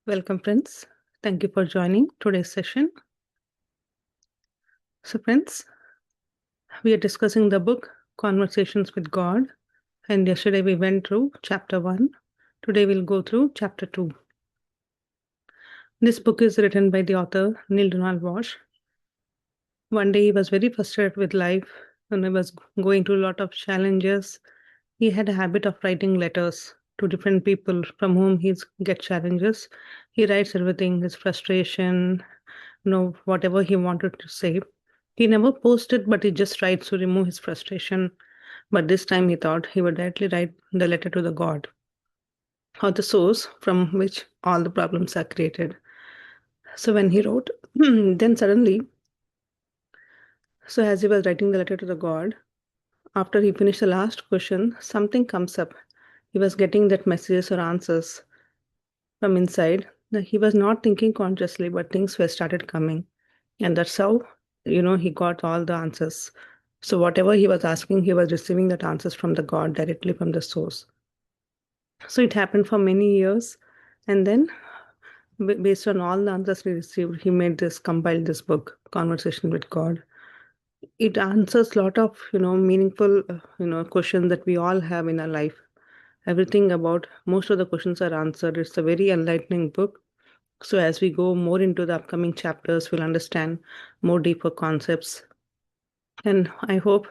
Welcome, friends. Thank you for joining today's session. So, friends, we are discussing the book Conversations with God, and yesterday we went through chapter 1. Today we'll go through chapter 2. This book is written by the author Neil Donald Walsh. One day he was very frustrated with life and he was going through a lot of challenges. He had a habit of writing letters to different people from whom he gets challenges. He writes everything, his frustration, whatever he wanted to say. He never posted, but he just writes to remove his frustration. But this time he thought he would directly write the letter to the God or the source from which all the problems are created. So when he wrote, then suddenly, so as he was writing the letter to the God, after he finished the last question, something comes up. He was getting that messages or answers from inside. He was not thinking consciously, but things were started coming. And that's how, he got all the answers. So whatever he was asking, he was receiving that answers from the God directly from the source. So it happened for many years. And then based on all the answers he received, he compiled this book, Conversation with God. It answers a lot of, meaningful, questions that we all have in our life. Everything about most of the questions are answered. It's a very enlightening book. So as we go more into the upcoming chapters, we'll understand more deeper concepts. And I hope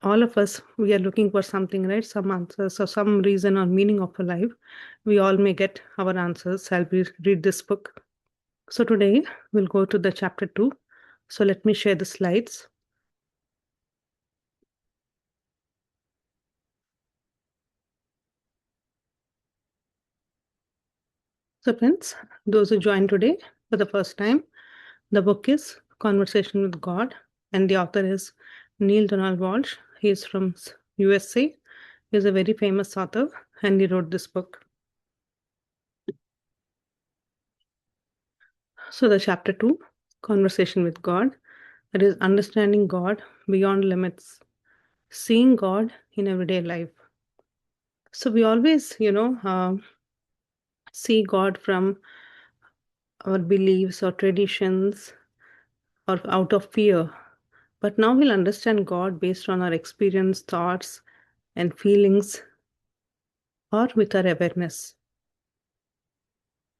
all of us, we are looking for something, right? Some answers or some reason or meaning of a life. We all may get our answers. I'll read this book. So today we'll go to the chapter 2. So let me share the slides. So friends, those who joined today for the first time, the book is Conversation with God, and the author is Neil Donald Walsh. He is from USA. He is a very famous author, and he wrote this book. So the chapter 2, Conversation with God, that is understanding God beyond limits, seeing God in everyday life. So we always, see God from our beliefs or traditions or out of fear. But now we'll understand God based on our experience, thoughts, and feelings, or with our awareness.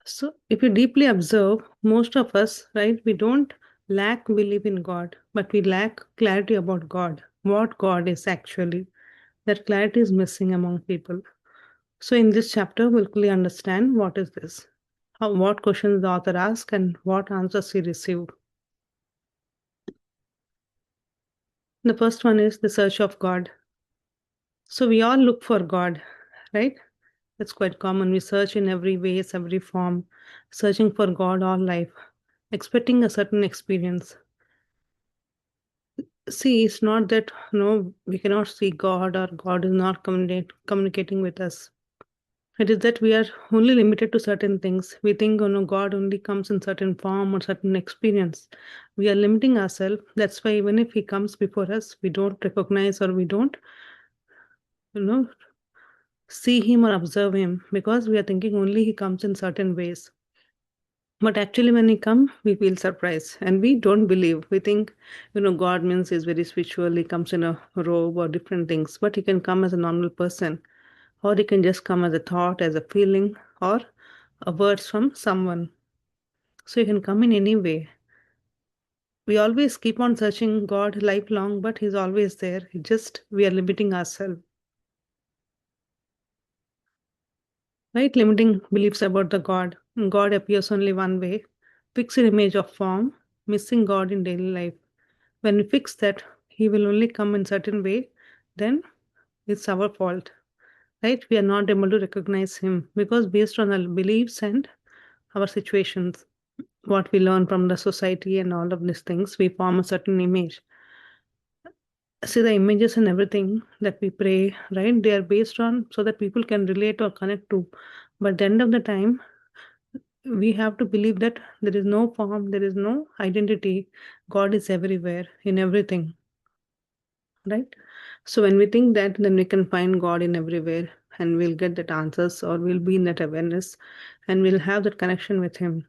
So if you deeply observe, most of us, right, we don't lack belief in God, but we lack clarity about God, what God is actually. That clarity is missing among people. So in this chapter, we'll clearly understand what is this, what questions the author asks, and what answers he received. The first one is the search of God. So we all look for God, right? It's quite common. We search in every ways, every form, searching for God all life, expecting a certain experience. See, it's not that we cannot see God or God is not communicating with us. It is that we are only limited to certain things. We think, God only comes in certain form or certain experience. We are limiting ourselves. That's why even if He comes before us, we don't recognize or we don't, you know, see Him or observe Him because we are thinking only He comes in certain ways. But actually, when He comes, we feel surprised and we don't believe. We think, God means He's very spiritual. He comes in a robe or different things, but He can come as a normal person, or He can just come as a thought, as a feeling, or a words from someone. So He can come in any way. We always keep on searching God lifelong, but He's always there. We are limiting ourselves. Right? Limiting beliefs about the God. God appears only one way, fixed image of form, missing God in daily life. When we fix that, He will only come in certain way, then it's our fault. Right? We are not able to recognize Him because based on our beliefs and our situations, what we learn from the society and all of these things, we form a certain image. See, the images and everything that we pray, right? They are based on so that people can relate or connect to. But at the end of the time, we have to believe that there is no form, there is no identity. God is everywhere, in everything, right? So when we think that, then we can find God in everywhere. and we'll get that answers, or we'll be in that awareness and we'll have that connection with him.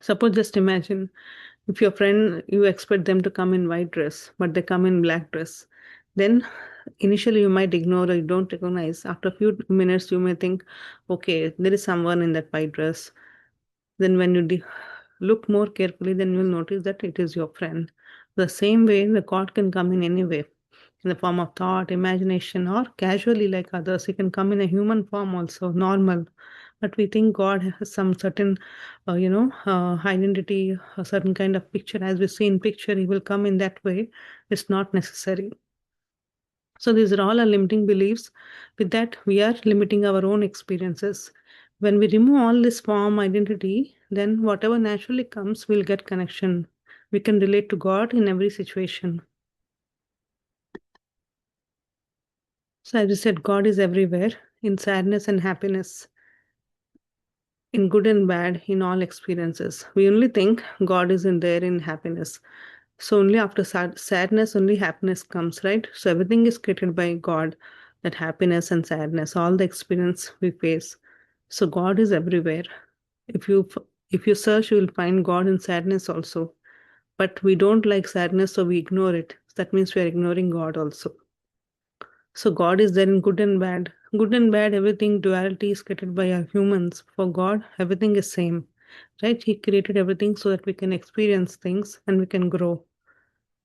Suppose, just imagine, if your friend, you expect them to come in white dress, but they come in black dress, then initially you might ignore or you don't recognize. After a few minutes, you may think, okay, there is someone in that white dress. Then when you look more carefully, then you'll notice that it is your friend. The same way, the God can come in any way, in the form of thought, imagination, or casually like others. He can come in a human form also, normal. But we think God has some certain, identity, a certain kind of picture. As we see in picture, He will come in that way. It's not necessary. So these are all our limiting beliefs. With that, we are limiting our own experiences. When we remove all this form identity, then whatever naturally comes, we'll get connection. We can relate to God in every situation. So as I said, God is everywhere, in sadness and happiness, in good and bad, in all experiences. We only think God is in there in happiness. So only after sadness, only happiness comes, right? So everything is created by God, that happiness and sadness, all the experience we face. So God is everywhere. If you if you search, you will find God in sadness also. But we don't like sadness, so we ignore it. That means we are ignoring God also. So God is there in good and bad. Good and bad, everything duality is created by our humans. For God, everything is same. Right? He created everything so that we can experience things and we can grow.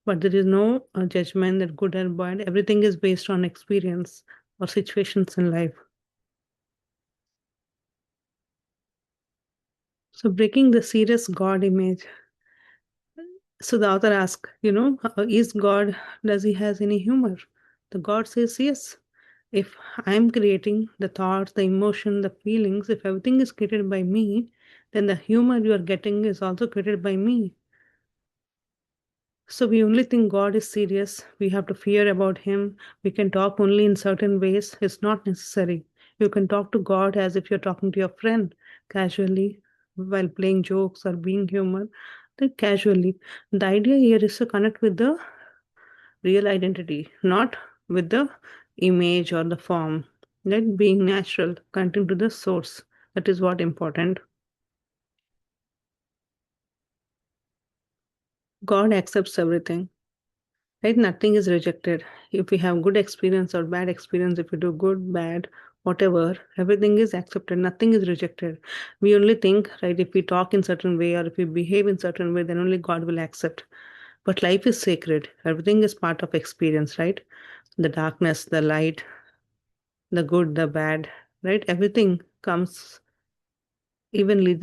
But there is no judgment that good or bad. Everything is based on experience or situations in life. So breaking the serious God image. So the author asks, is God, does he has any humor? The God says yes. If I'm creating the thoughts, the emotion, the feelings, if everything is created by me, then the humor you are getting is also created by me. So we only think God is serious. We have to fear about him. We can talk only in certain ways. It's not necessary. You can talk to God as if you're talking to your friend casually while playing jokes or being humor. Then casually. The idea here is to connect with the real identity, not with the image or the form. Let being natural, connecting to the source. That is what important. God accepts everything. Right? Nothing is rejected. If we have good experience or bad experience, if we do good, bad, whatever, everything is accepted. Nothing is rejected. We only think, right, if we talk in certain way or if we behave in certain way, then only God will accept. But life is sacred. Everything is part of experience, right? The darkness, the light, the good, the bad, right? Everything comes evenly.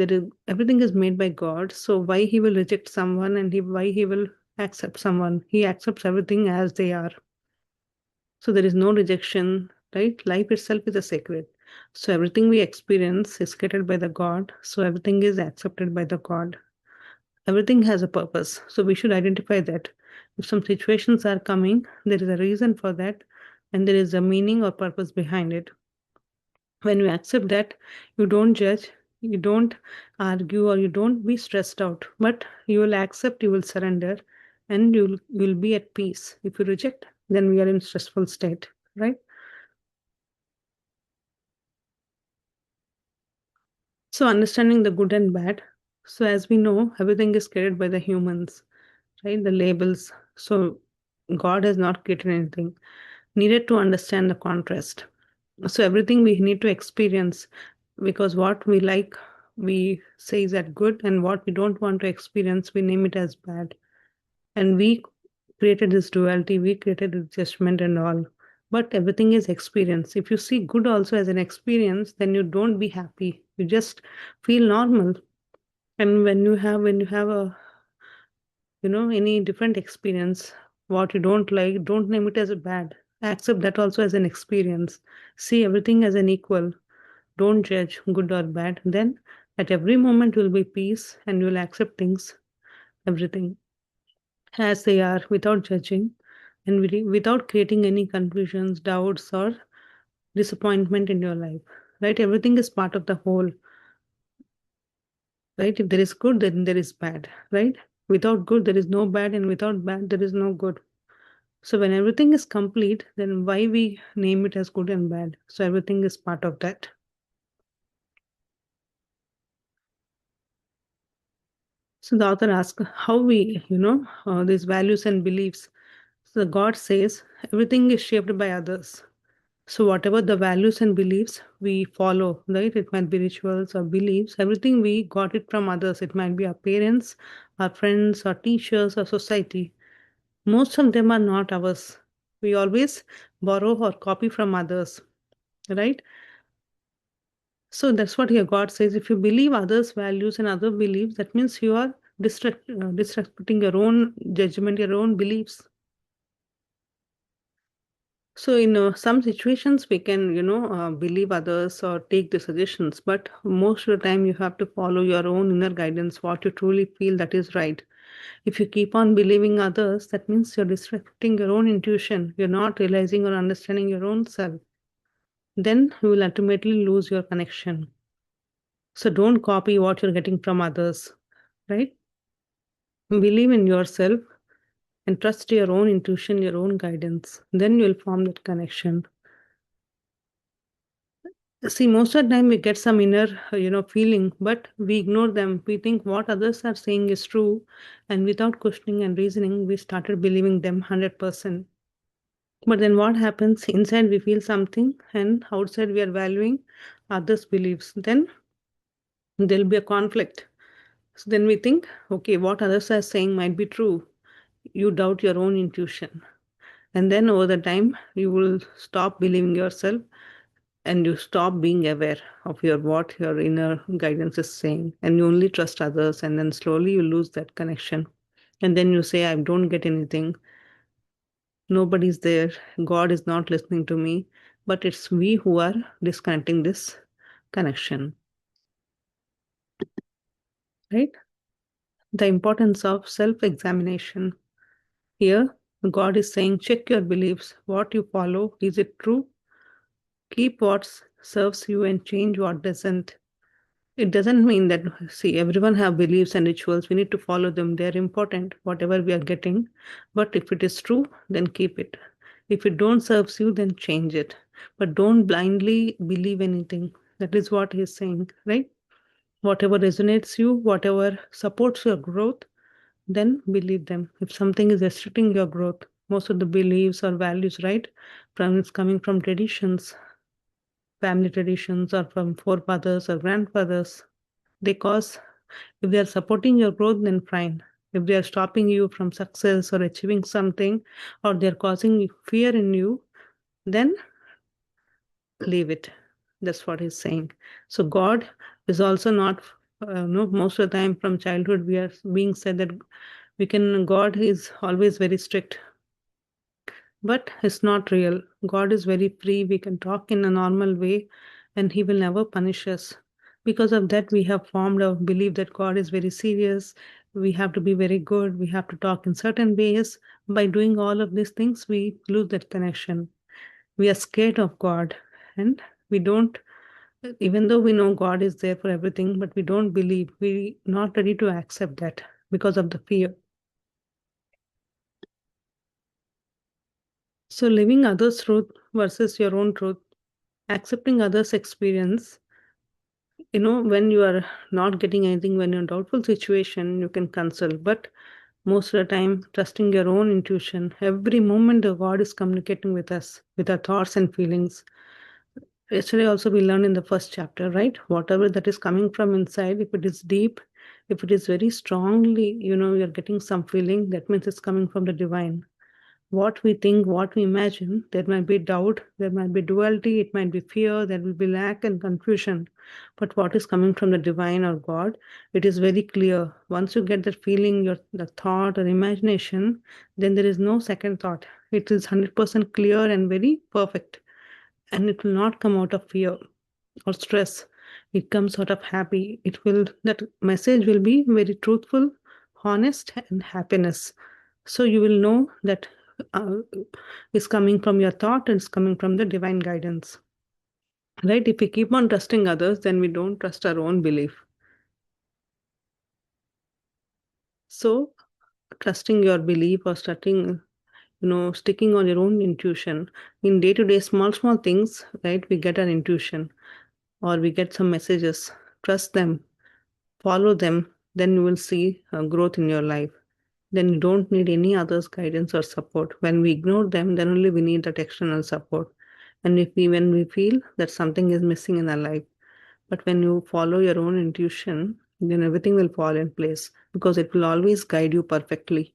Everything is made by God. So why he will reject someone and why he will accept someone? He accepts everything as they are. So there is no rejection, right? Life itself is a sacred. So everything we experience is created by the God. So everything is accepted by the God. Everything has a purpose. So we should identify that. If some situations are coming, there is a reason for that, and there is a meaning or purpose behind it. When you accept that, you don't judge, you don't argue, or you don't be stressed out, but you will accept, you will surrender, and you'll be at peace. If you reject, then we are in stressful state, right? So understanding the good and bad. So as we know, everything is created by the humans, right? The labels. So God has not created anything. Needed to understand the contrast. So everything we need to experience, because what we like, we say is that good, and what we don't want to experience, we name it as bad. And we created this duality, we created this judgment and all. But everything is experience. If you see good also as an experience, then you don't be happy. You just feel normal. And when you have a any different experience, what you don't like, don't name it as a bad. Accept that also as an experience. See everything as an equal. Don't judge good or bad. Then at every moment will be peace and you'll accept things, everything as they are without judging and without creating any confusions, doubts, or disappointment in your life. Right? Everything is part of the whole. Right? If there is good, then there is bad. Right? Without good, there is no bad, and without bad, there is no good. So when everything is complete, then why we name it as good and bad? So everything is part of that. So the author asks how we, these values and beliefs. So God says everything is shaped by others. So whatever the values and beliefs we follow, right? It might be rituals or beliefs, everything we got it from others. It might be our parents, our friends, our teachers, or society. Most of them are not ours. We always borrow or copy from others, right? So that's what here God says. If you believe others' values and other beliefs, that means you are disrespecting your own judgment, your own beliefs. So in some situations, we can, believe others or take the suggestions, but most of the time you have to follow your own inner guidance, what you truly feel that is right. If you keep on believing others, that means you're disrespecting your own intuition. You're not realizing or understanding your own self. Then you will ultimately lose your connection. So don't copy what you're getting from others, right? Believe in yourself and trust your own intuition, your own guidance. Then you'll form that connection. See, most of the time we get some inner, feeling, but we ignore them. We think what others are saying is true, and without questioning and reasoning, we started believing them 100%. But then what happens? Inside we feel something, and outside we are valuing others' beliefs. Then there'll be a conflict. So then we think, okay, what others are saying might be true. You doubt your own intuition. And then over the time, you will stop believing yourself and you stop being aware of your what your inner guidance is saying. And you only trust others. And then slowly you lose that connection. And then you say, I don't get anything. Nobody's there. God is not listening to me. But it's we who are disconnecting this connection, right? The importance of self examination. Here, God is saying, check your beliefs. What you follow, is it true? Keep what serves you and change what doesn't. It doesn't mean that, see, everyone have beliefs and rituals. We need to follow them. They're important, whatever we are getting. But if it is true, then keep it. If it don't serves you, then change it. But don't blindly believe anything. That is what he's saying, right? Whatever resonates you, whatever supports your growth, then believe them. If something is restricting your growth, most of the beliefs or values, right, from it's coming from traditions, family traditions, or from forefathers or grandfathers. They cause, if they are supporting your growth, then fine. If they are stopping you from success or achieving something, or they're causing fear in you, then leave it. That's what he's saying. So God is also not, no, most of the time from childhood we are being said that God is always very strict, but it's not real. God is very free. We can talk in a normal way and He will never punish us. Because of that, we have formed a belief that God is very serious. We have to be very good. We have to talk in certain ways. By doing all of these things, we lose that connection. We are scared of God and we don't, even though we know God is there for everything, but we don't believe. We not ready to accept that because of the fear. So living others' truth versus your own truth, accepting others' experience. When you are not getting anything, when you're in a doubtful situation, you can consult. But most of the time, trusting your own intuition. Every moment, the God is communicating with us, with our thoughts and feelings. Yesterday, also, we learned in the first chapter, right? Whatever that is coming from inside, if it is deep, if it is very strongly, you're getting some feeling, that means it's coming from the divine. What we think, what we imagine, there might be doubt, there might be duality, it might be fear, there will be lack and confusion. But what is coming from the divine or God, it is very clear. Once you get that feeling, the thought or imagination, then there is no second thought. It is 100% clear and very perfect. And it will not come out of fear or stress. It comes out of happy. That message will be very truthful, honest, and happiness. So you will know that uh, is coming from your thought and it's coming from the divine guidance. Right? If we keep on trusting others, then we don't trust our own belief. So trusting your belief or trusting sticking on your own intuition in day to day, small, small things, right? We get an intuition or we get some messages. Trust them, follow them, then you will see growth in your life. Then you don't need any others' guidance or support. When we ignore them, then only we need that external support. And when we feel that something is missing in our life, but when you follow your own intuition, then everything will fall in place because it will always guide you perfectly.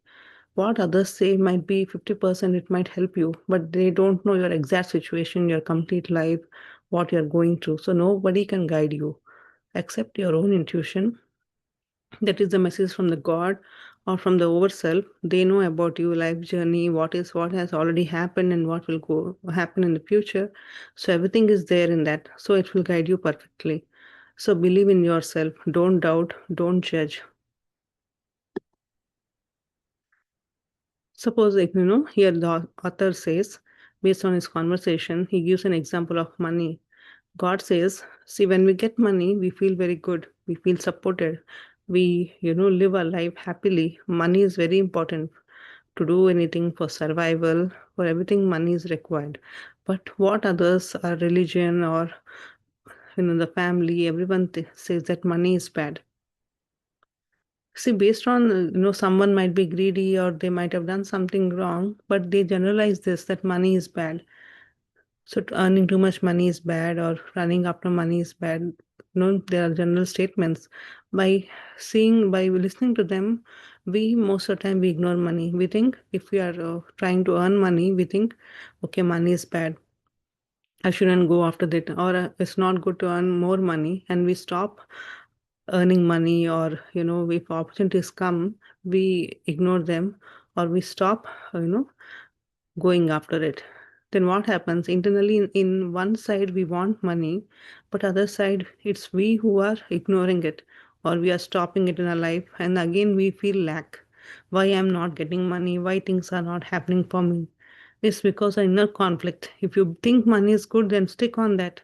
What others say might be 50%, it might help you, but they don't know your exact situation, your complete life, what you're going through. So nobody can guide you except your own intuition. That is the message from the God or from the overself. They know about your life journey, what has already happened and what will go happen in the future. So everything is there in that. So it will guide you perfectly. So believe in yourself. Don't doubt. Don't judge. Suppose, like, here the author says, based on his conversation, he gives an example of money. God says, see, when we get money, we feel very good. We feel supported. We, live our life happily. Money is very important to do anything for survival, for everything money is required. But what others, our religion or, the family, everyone says that money is bad. See, based on, someone might be greedy or they might have done something wrong, but they generalize this that money is bad. So earning too much money is bad or running after money is bad. There are general statements. By listening to them, we most of the time we ignore money. We think if we are trying to earn money, we think, okay, money is bad. I shouldn't go after that, or it's not good to earn more money, and we stop earning money, or if opportunities come, we ignore them, or we stop, going after it. Then what happens internally? In one side we want money, but other side it's we who are ignoring it, or we are stopping it in our life, and again we feel lack. Why I'm not getting money? Why things are not happening for me? It's because of inner conflict. If you think money is good, then stick on that.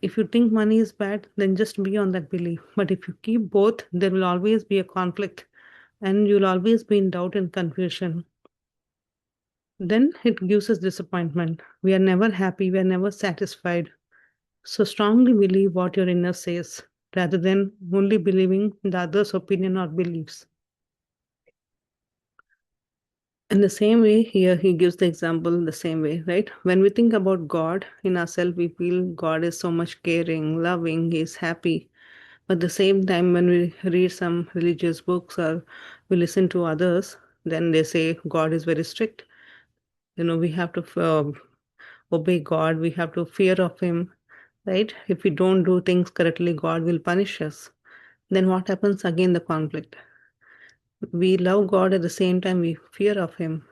If you think money is bad, then just be on that belief. But if you keep both, there will always be a conflict and you'll always be in doubt and confusion. Then it gives us disappointment. We are never happy, we are never satisfied. So strongly believe what your inner says rather than only believing the other's opinion or beliefs. In the same way, here he gives the example the same way, right? When we think about God in ourselves, we feel God is so much caring, loving, He's happy. But at the same time, when we read some religious books or we listen to others, then they say God is very strict. We have to obey God, we have to fear of Him, right? If we don't do things correctly, God will punish us. Then what happens? Again, the conflict. We love God at the same time, we fear of Him.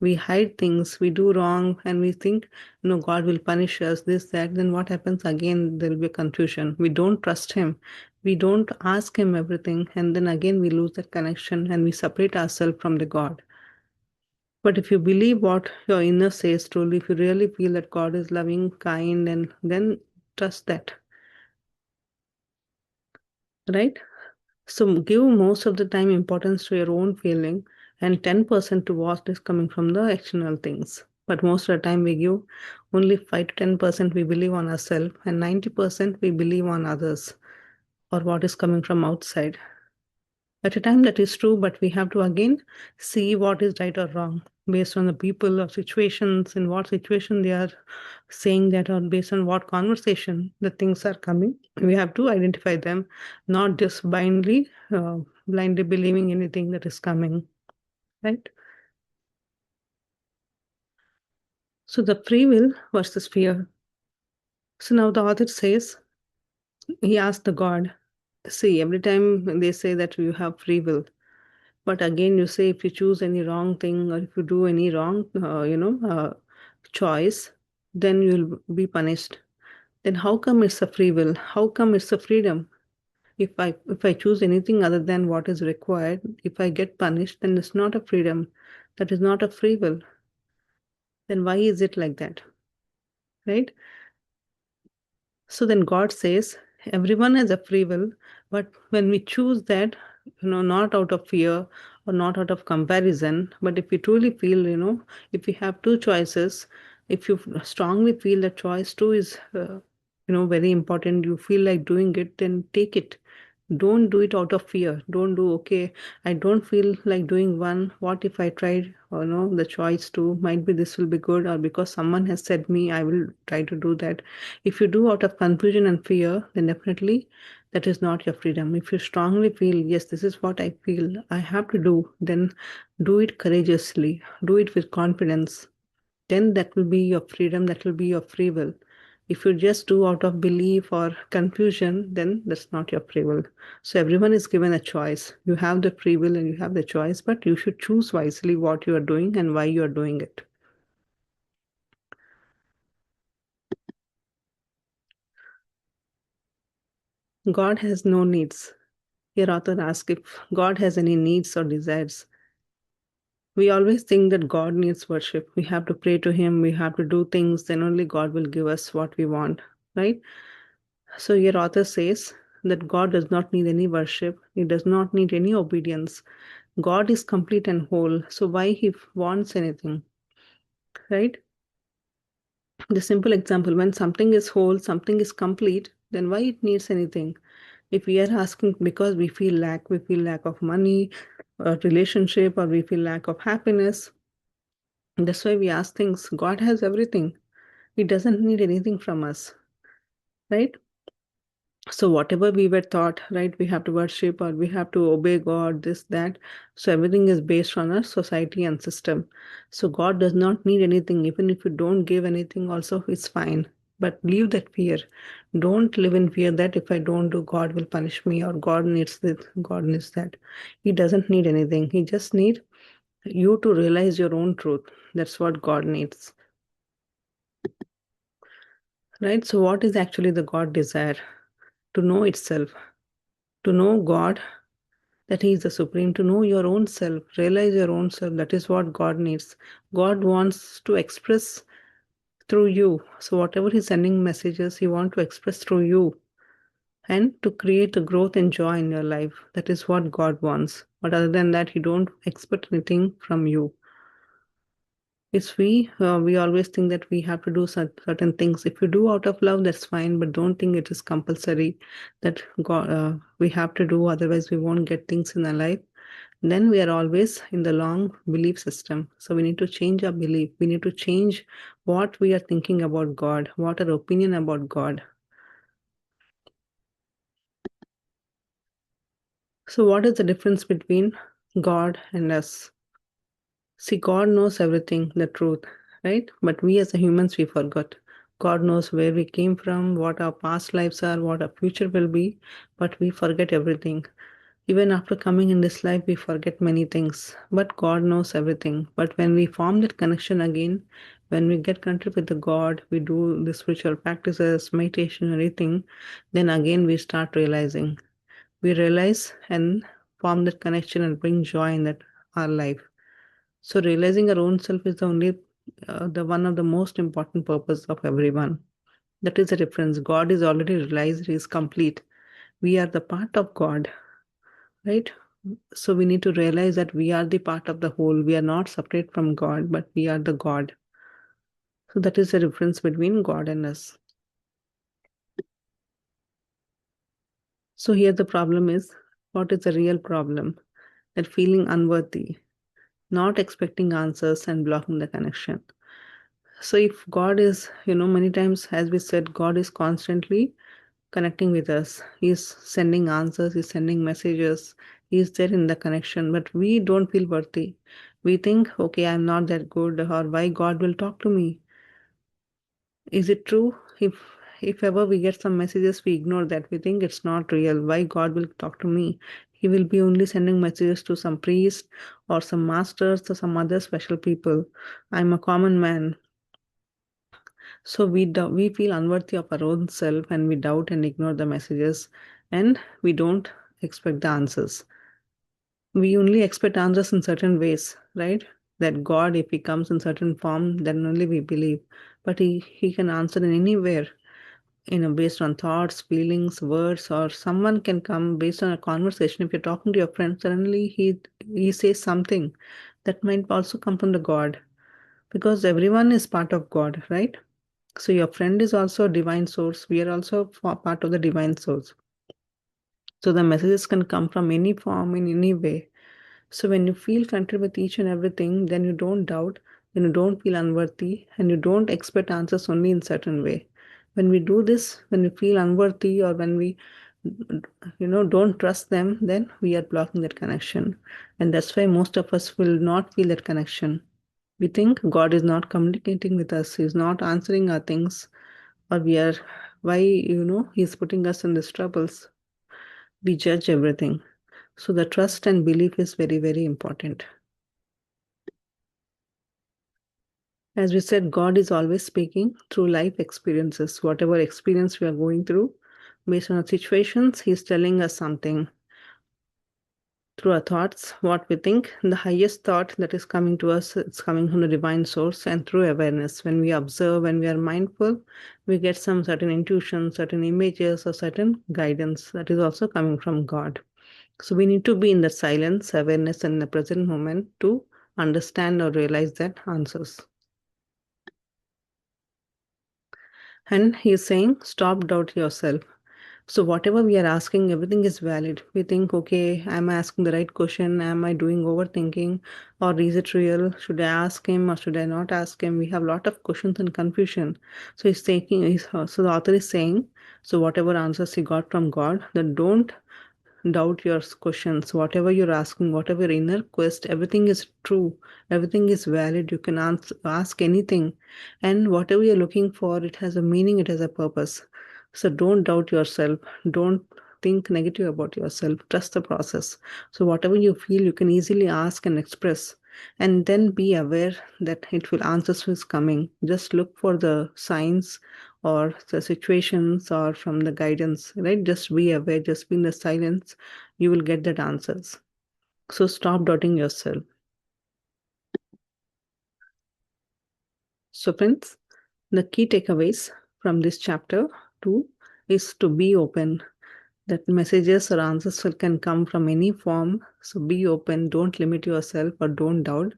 We hide things, we do wrong, and we think, God will punish us, this, that. Then what happens? Again, there will be confusion. We don't trust Him. We don't ask Him everything. And then again, we lose that connection and we separate ourselves from the God. But if you believe what your inner says truly, if you really feel that God is loving, kind, and then trust that, right? So give most of the time importance to your own feeling and 10% to what is coming from the external things. But most of the time we give only 5 to 10% we believe on ourselves and 90% we believe on others or what is coming from outside. At a time that is true, but we have to again see what is right or wrong based on the people or situations, in what situation they are saying that, or based on what conversation the things are coming. We have to identify them, not just blindly believing anything that is coming, right? So the free will versus fear. So now the author says, he asked the God, see, every time they say that you have free will, but again, you say if you choose any wrong thing or if you do any wrong, choice, then you'll be punished. Then how come it's a free will? How come it's a freedom? If I choose anything other than what is required, if I get punished, then it's not a freedom. That is not a free will. Then why is it like that? Right? So then God says everyone has a free will, but when we choose that, not out of fear or not out of comparison, but if you truly feel, if you have two choices, if you strongly feel that choice two is, very important, you feel like doing it, then take it. Don't do it out of fear. Don't do, okay, I don't feel like doing one. What if I tried, or no, the choice two, might be this will be good, or because someone has said me, I will try to do that. If you do out of confusion and fear, then definitely that is not your freedom. If you strongly feel, yes, this is what I feel I have to do, then do it courageously, do it with confidence. Then that will be your freedom, that will be your free will. If you just do out of belief or confusion, then that's not your free will. So everyone is given a choice. You have the free will and you have the choice, but you should choose wisely what you are doing and why you are doing it. God has no needs. Your author asks if God has any needs or desires. We always think that God needs worship. We have to pray to Him, we have to do things, then only God will give us what we want, right? So your author says that God does not need any worship, He does not need any obedience. God is complete and whole. So why He wants anything, right? The simple example, when something is whole, something is complete, then why it needs anything? If we are asking because we feel lack of money, or relationship, or we feel lack of happiness. That's why we ask things. God has everything. He doesn't need anything from us, right? So whatever we were taught, right, we have to worship or we have to obey God, this, that. So everything is based on our society and system. So God does not need anything. Even if you don't give anything, also it's fine. But leave that fear. Don't live in fear that if I don't do, God will punish me or God needs this, God needs that. He doesn't need anything. He just need you to realize your own truth. That's what God needs. Right? So what is actually the God desire? To know itself, to know God, that He is the supreme, to know your own self, realize your own self. That is what God needs. God wants to express through you. So whatever He's sending messages, He wants to express through you and to create a growth and joy in your life. That is what God wants. But other than that, He don't expect anything from you. It's we always think that we have to do certain things. If you do out of love, that's fine, but don't think it is compulsory that God, we have to do, otherwise we won't get things in our life. Then we are always in the long belief system. So we need to change our belief. We need to change what we are thinking about God, what our opinion about God. So what is the difference between God and us? See, God knows everything, the truth, right? But we as a humans, we forgot. God knows where we came from, what our past lives are, what our future will be, but we forget everything. Even after coming in this life, we forget many things. But God knows everything. But when we form that connection again, when we get connected with the God, we do the spiritual practices, meditation, everything, then again we start realizing. We realize and form that connection and bring joy in that our life. So realizing our own self is the only, the one of the most important purpose of everyone. That is the difference. God is already realized, He is complete. We are the part of God, right? So we need to realize that we are the part of the whole. We are not separate from God, but we are the God. So that is the difference between God and us. So here the problem is, what is the real problem? That feeling unworthy, not expecting answers and blocking the connection. So if God is, many times, as we said, God is constantly connecting with us. He's sending answers, He's sending messages, He's there in the connection, but we don't feel worthy. We think, okay, I'm not that good, or why God will talk to me. Is it true? If ever we get some messages, we ignore that. We think it's not real. Why God will talk to me? He will be only sending messages to some priest or some masters or some other special people. I'm a common man. So we feel unworthy of our own self and we doubt and ignore the messages and we don't expect the answers. We only expect answers in certain ways, right? That God, if He comes in certain form, then only we believe. But He can answer in anywhere. based on thoughts, feelings, words, or someone can come based on a conversation. If you're talking to your friend, suddenly he says something that might also come from the God, because everyone is part of God, right? So your friend is also a divine source. We are also part of the divine source. So the messages can come from any form, in any way. So when you feel connected with each and everything, then you don't doubt, then you don't feel unworthy, and you don't expect answers only in certain way. When we do this, when we feel unworthy, or when we, don't trust them, then we are blocking that connection. And that's why most of us will not feel that connection. We think God is not communicating with us, He's not answering our things, or why, He's putting us in these troubles. We judge everything. So the trust and belief is very, very important. As we said, God is always speaking through life experiences. Whatever experience we are going through, based on our situations, He's telling us something. Through our thoughts, what we think, the highest thought that is coming to us, it's coming from the divine source, and through awareness. When we observe, when we are mindful, we get some certain intuition, certain images, or certain guidance that is also coming from God. So we need to be in the silence, awareness, and the present moment to understand or realize that answers. And he's saying, stop doubt yourself. So whatever we are asking, everything is valid. We think, okay, am I asking the right question? Am I doing overthinking? Or is it real? Should I ask him or should I not ask him? We have a lot of questions and confusion. So so the author is saying, so whatever answers he got from God, then don't doubt your questions, whatever you're asking, whatever inner quest, everything is true, everything is valid. You can ask anything, and whatever you're looking for, it has a meaning, it has a purpose. So don't doubt yourself, don't think negative about yourself, trust the process. So whatever you feel, you can easily ask and express, and then be aware that it will answers is coming. Just look for the signs or the situations or from the guidance, right? Just be aware, just be in the silence, you will get that answers. So stop doubting yourself. So friends, the key takeaways from this chapter 2 is to be open, that messages or answers can come from any form. So be open, don't limit yourself or don't doubt.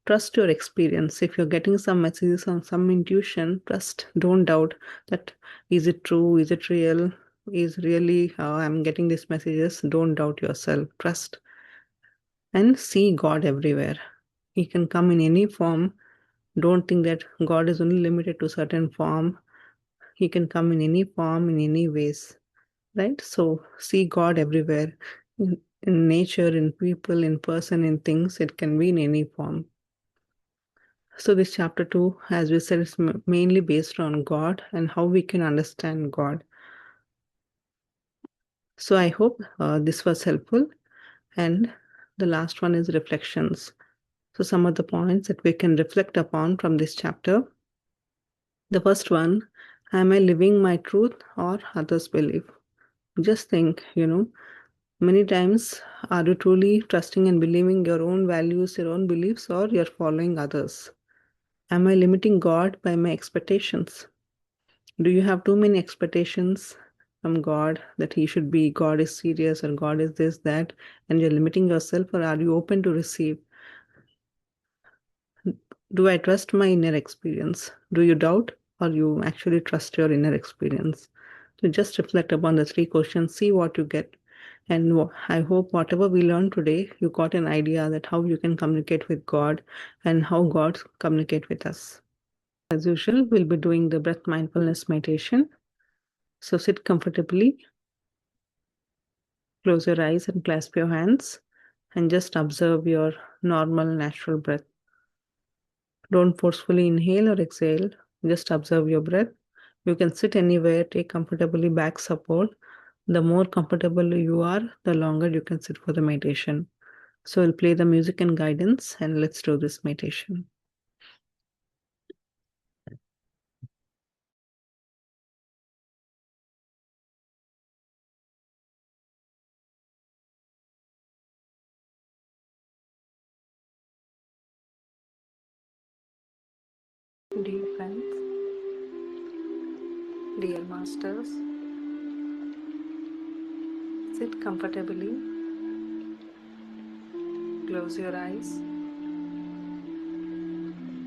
Trust your experience. If you're getting some messages on some intuition, trust, don't doubt that is it true, is it real, is really I'm getting these messages. Don't doubt yourself. Trust and see God everywhere. He can come in any form. Don't think that God is only limited to certain form. He can come in any form, in any ways, right? So see God everywhere. In nature, in people, in person, in things. It can be in any form. So this chapter 2, as we said, is mainly based on God and how we can understand God. So I hope this was helpful. And the last one is reflections. So some of the points that we can reflect upon from this chapter. The first one, am I living my truth or others' belief? Just think, many times are you truly trusting and believing your own values, your own beliefs, or you're following others? Am I limiting God by my expectations? Do you have too many expectations from God that He should be, God is serious, or God is this, that, and you're limiting yourself, or are you open to receive? Do I trust my inner experience? Do you doubt, or you actually trust your inner experience? So just reflect upon the three questions, see what you get. And I hope whatever we learned today, you got an idea that how you can communicate with God and how God communicate with us. As usual, we'll be doing the breath mindfulness meditation. So sit comfortably, close your eyes and clasp your hands and just observe your normal natural breath. Don't forcefully inhale or exhale, just observe your breath. You can sit anywhere, take comfortably back support. The more comfortable you are, the longer you can sit for the meditation. So we'll play the music and guidance and let's do this meditation. Dear friends, Dear masters, sit comfortably, close your eyes,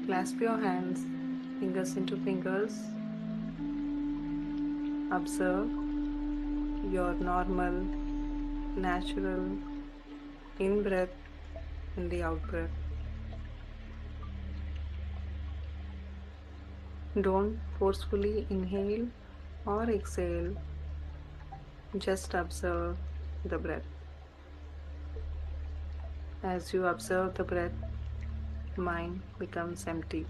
clasp your hands, fingers into fingers, observe your normal, natural in breath and the out breath. Don't forcefully inhale or exhale, just observe the breath. As you observe the breath, mind becomes empty.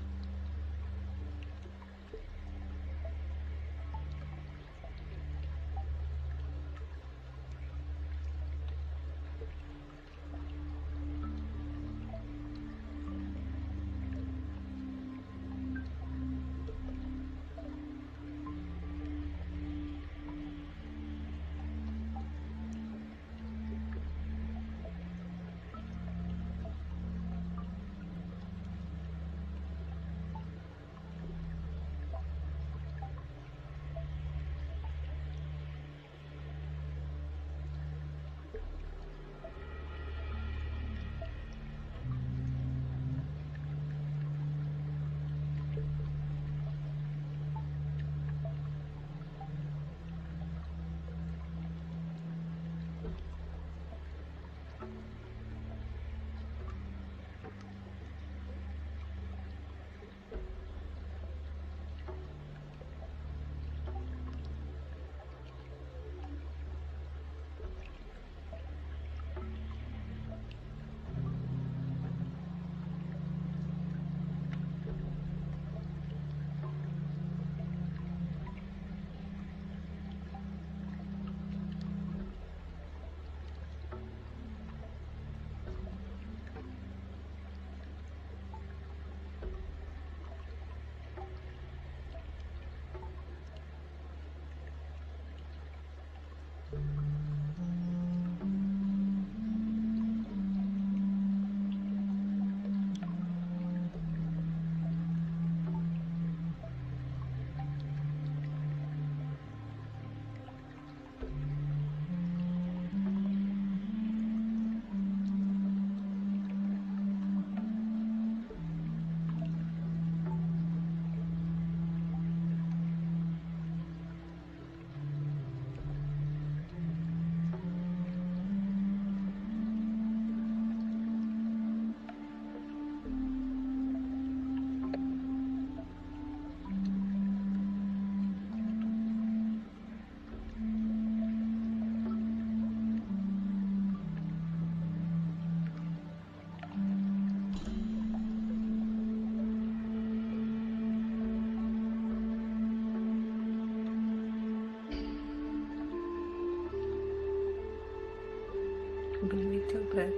Be with your breath,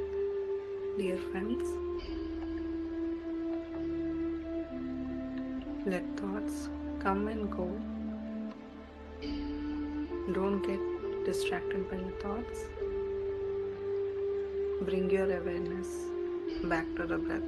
dear friends. Let thoughts come and go. Don't get distracted by your thoughts. Bring your awareness back to the breath.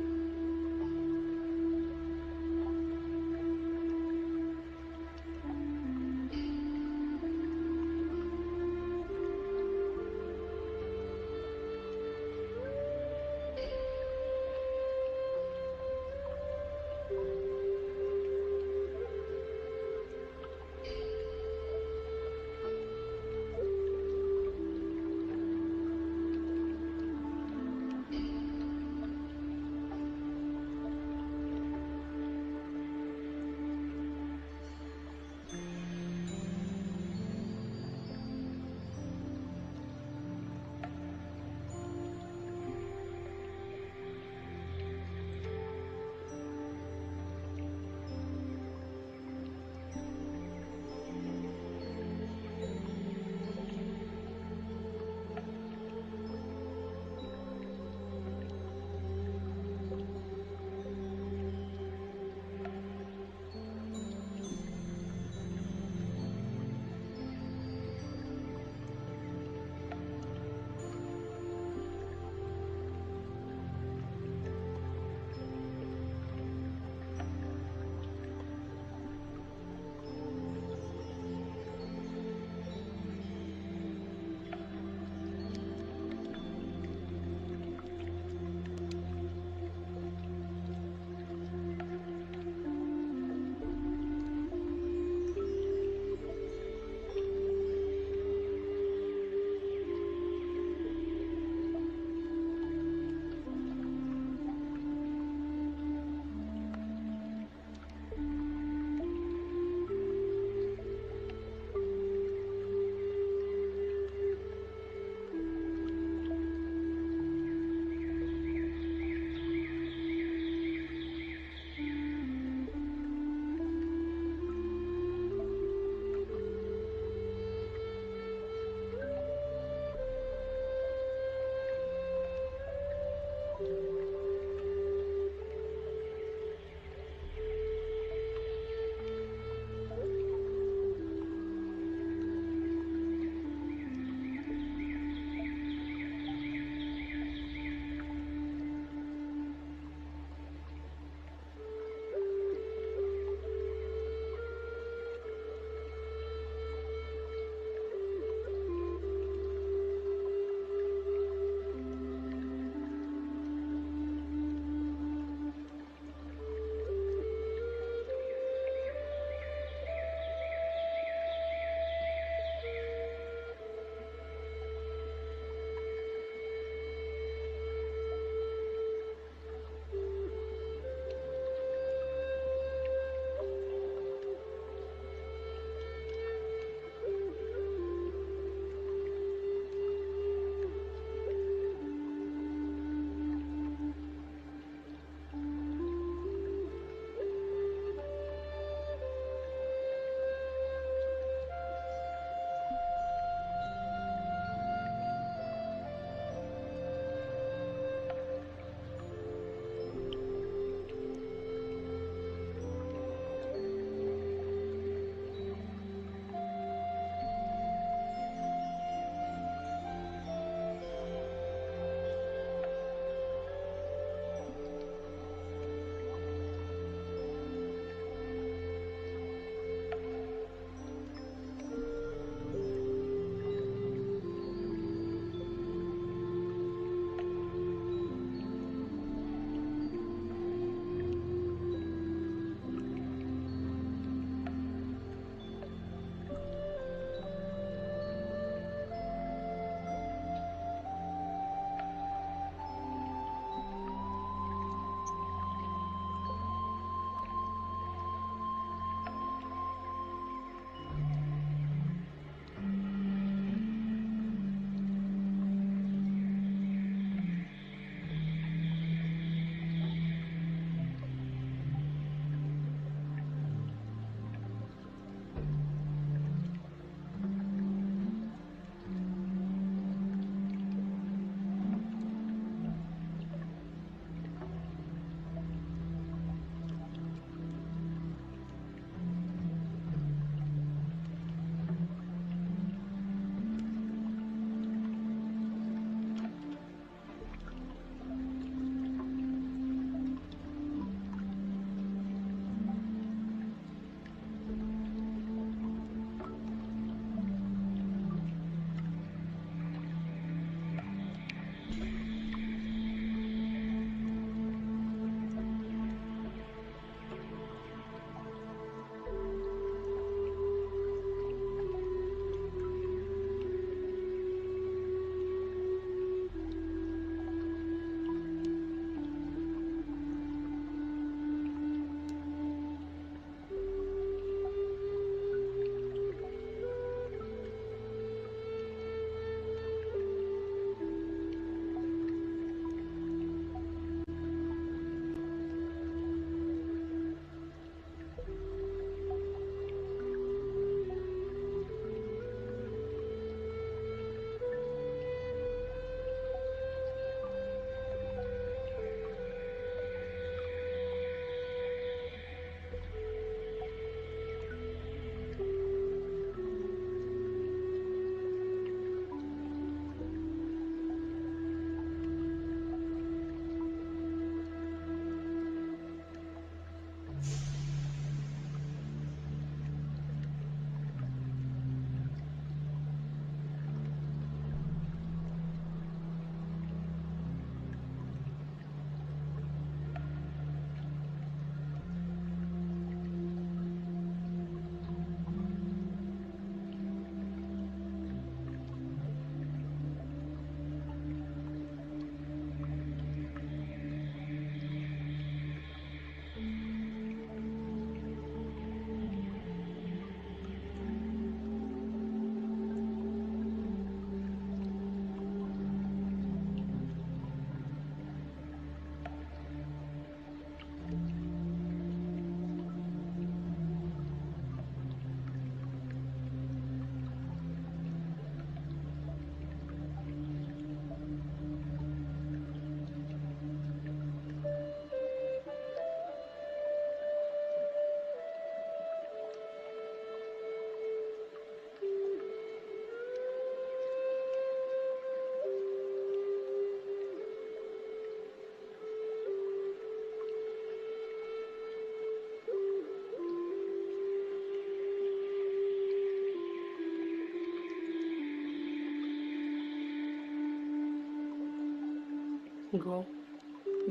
Go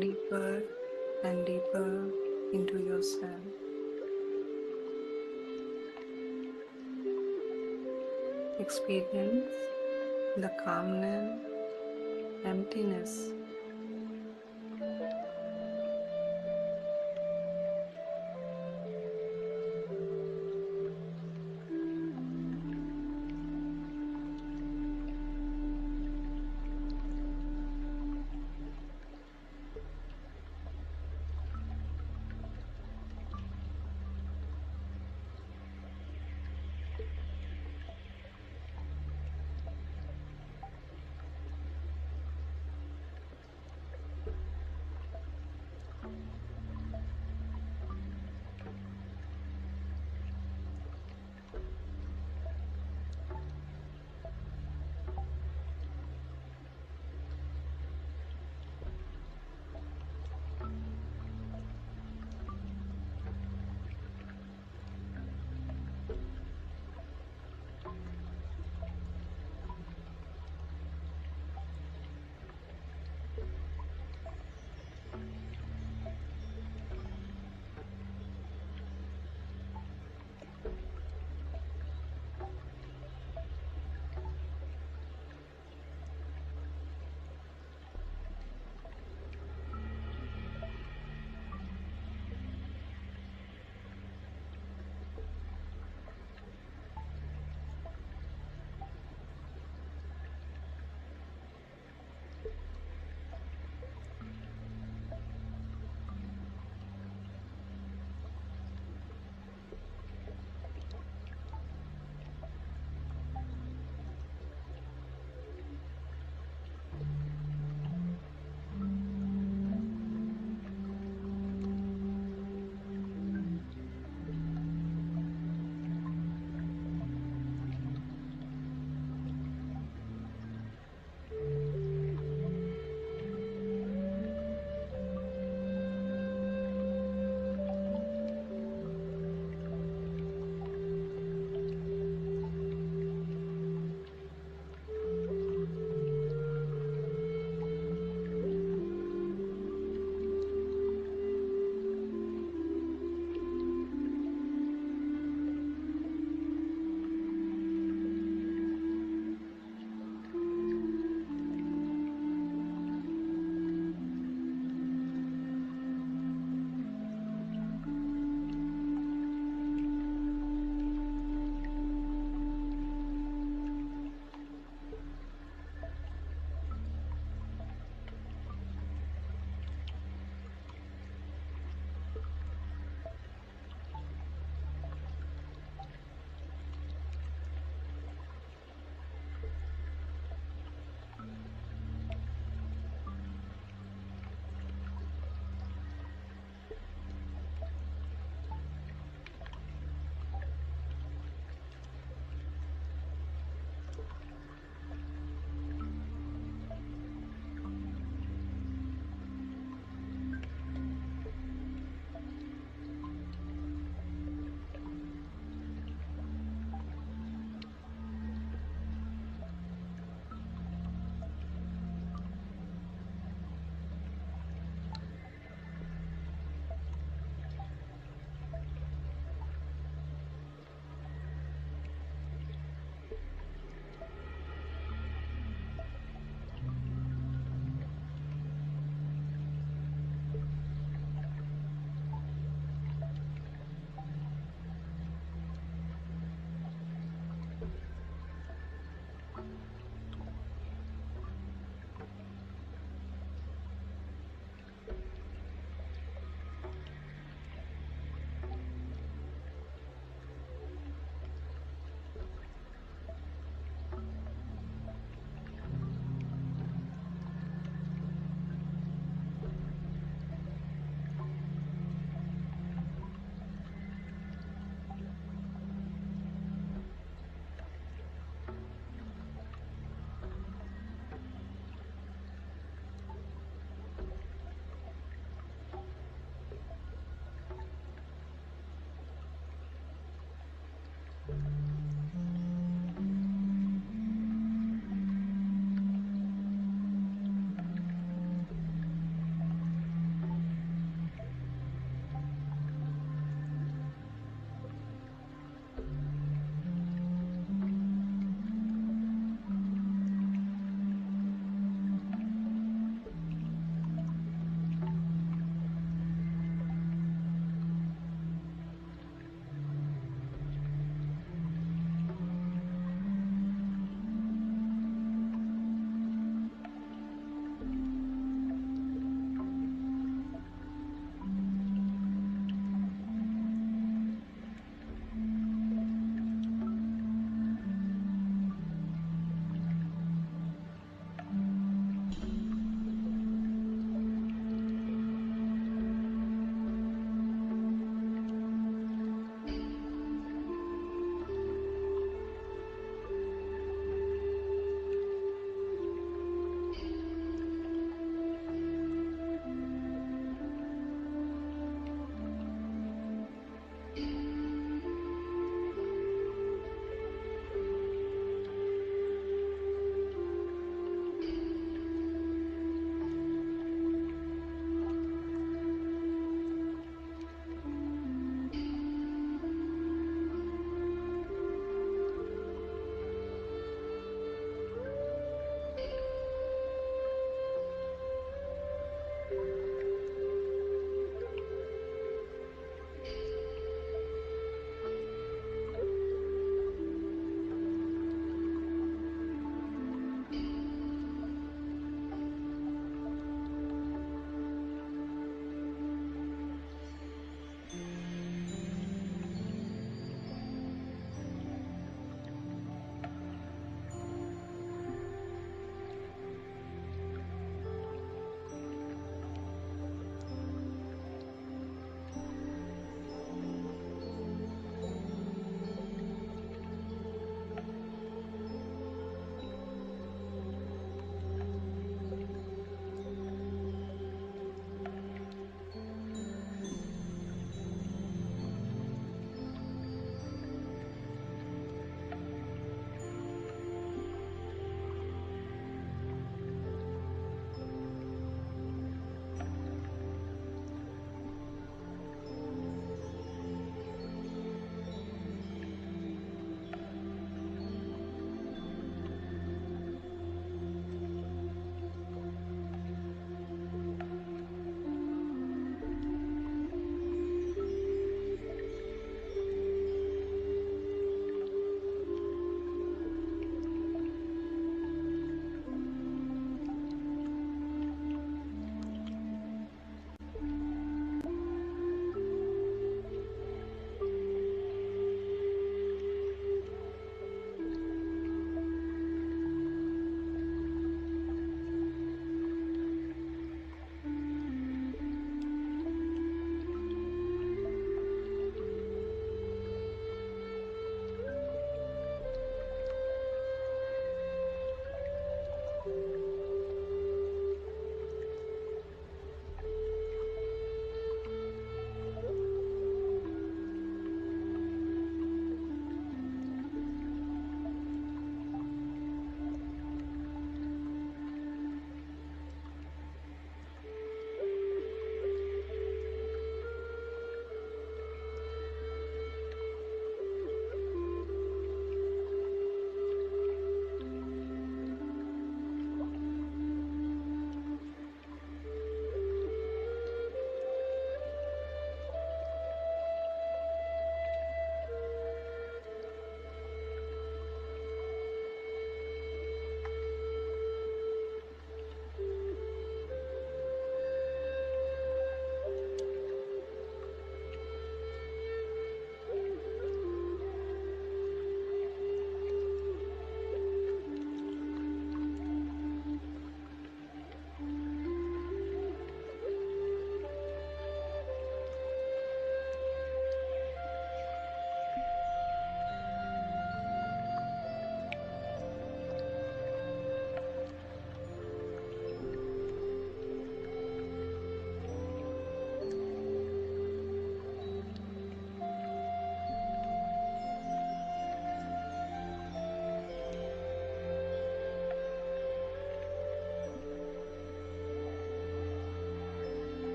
deeper and deeper into yourself. Experience the calmness, emptiness,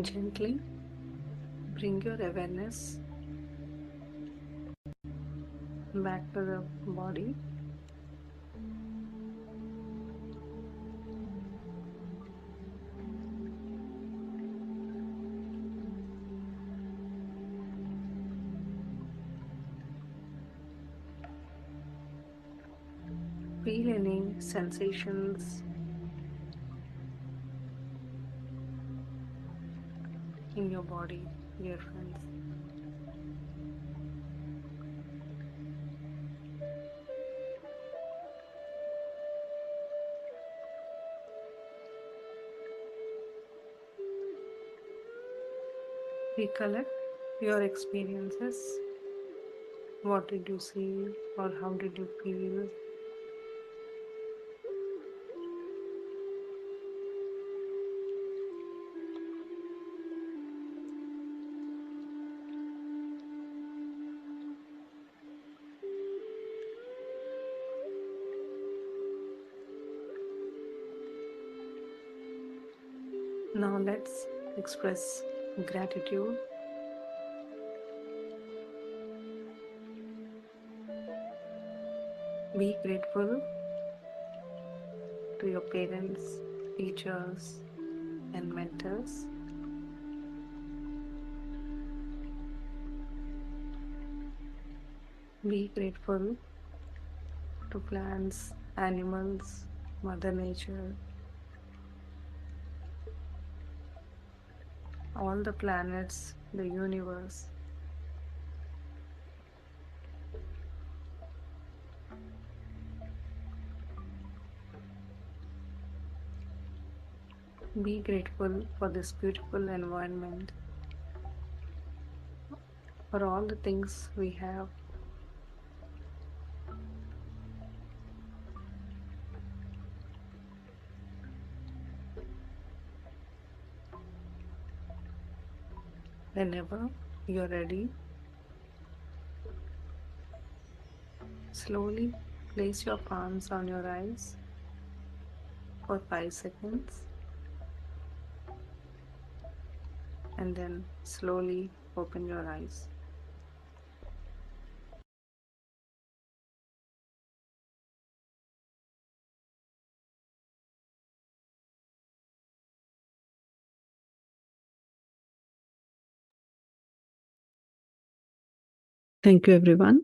Gently bring your awareness back to the body. Feel any sensations in your body, dear friends. Recollect your experiences. What did you see or how did you feel? Now let's express gratitude. Be grateful to your parents, teachers, and mentors. Be grateful to plants, animals, Mother Nature, all the planets, the universe. Be grateful for this beautiful environment, for all the things we have. Whenever you're ready, slowly place your palms on your eyes for 5 seconds and then slowly open your eyes. Thank you, everyone.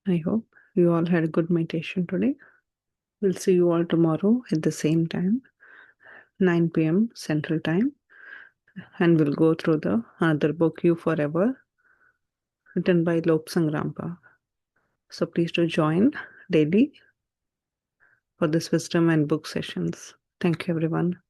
I hope you all had a good meditation today. We'll see you all tomorrow at the same time, 9 p.m. Central Time, and we'll go through the another book, You Forever, written by Lobsang Rampa. So please do join daily for this wisdom and book sessions. Thank you, everyone.